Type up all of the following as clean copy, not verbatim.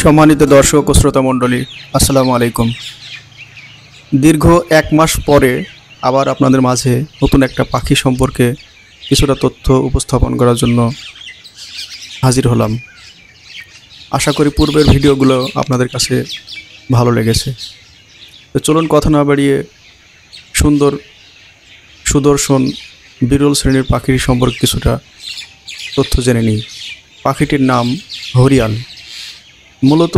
সম্মানিত দর্শক ও শ্রোতা মণ্ডলী, আসসালামু আলাইকুম। দীর্ঘ এক মাস পরে আবার আপনাদের মাঝে নতুন একটা পাখি সম্পর্কে কিছুটা তথ্য উপস্থাপন করার জন্য হাজির হলাম। আশা করি পূর্বের ভিডিওগুলো আপনাদের কাছে ভালো লেগেছে। তো চলুন কথা না বাড়িয়ে সুন্দর সুদর্শন বিরল শ্রেণীর পাখির সম্পর্কে কিছুটা তথ্য জেনে নিই। পাখিটির নাম হরিয়াল। মূলত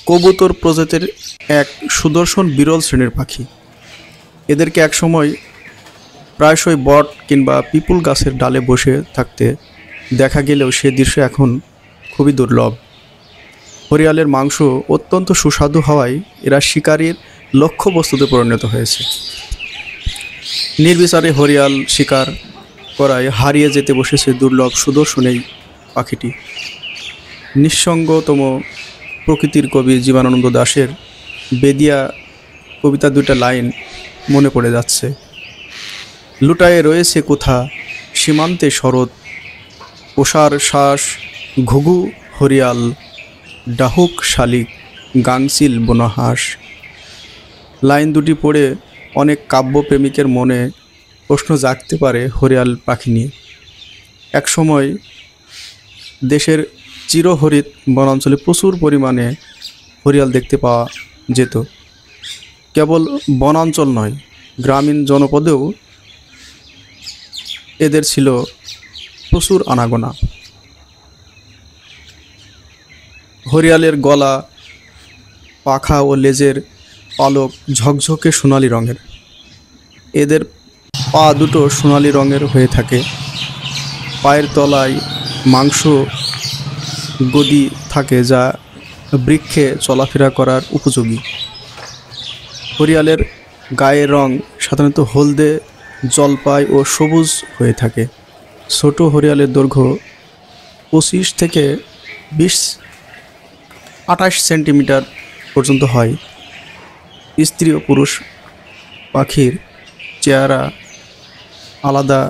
কবুতর প্রজাতির এক সুদর্শন বিরল শ্রেণীর পাখি। এদেরকে একসময় প্রায়শই বট কিংবা পিপুল গাছের ডালে বসে থাকতে দেখা গেলেও সে দৃশ্য এখন খুবই দুর্লভ। হরিয়ালের মাংস অত্যন্ত সুস্বাদু হওয়ায় এরা শিকারীর লক্ষ্যবস্তুতে পরিণত হয়েছে। নির্বিচারে হরিয়াল শিকার করায় হারিয়ে যেতে বসেছে দুর্লভ সুদর্শন এই পাখিটি। নিঃসঙ্গতম প্রকৃতির কবি জীবনানন্দ দাশের বেদিয়া কবিতার দুইটা লাইন মনে পড়ে যাচ্ছে। লুটায়ে রয়েছে কোথা সীমান্তে শরৎ, ওষার শ্বাস ঘুঘু হরিয়াল, ডাহুক শালিক গাংচিল বনহাস। লাইন দুটি পড়ে অনেক কাব্যপ্রেমিকের মনে প্রশ্ন জাগতে পারে হরিয়াল পাখি নিয়ে। একসময় দেশের চিরহরিত বনাঞ্চলে প্রচুর পরিমাণে হরিয়াল দেখতে পাওয়া যেত। কেবল বনাঞ্চল নয়, গ্রামীণ জনপদেও এদের ছিল প্রচুর আনাগোনা। হরিয়ালের গলা, পাখা ও লেজের পালক ঝকঝকে সোনালি রঙের। এদের পা দুটো সোনালি রঙের হয়ে থাকে। পায়ের তলায় মাংস গদি থাকে যা বৃক্ষে চলাফেরা করার উপযোগী। হরিয়ালের গায়ের রং সাধারণত হলদে, জলপাই ও সবুজ হয়ে থাকে। ছোট হরিয়ালের দৈর্ঘ্য 25 থেকে 28 সেন্টিমিটার পর্যন্ত হয়। স্ত্রী ও পুরুষ পাখির চেহারা আলাদা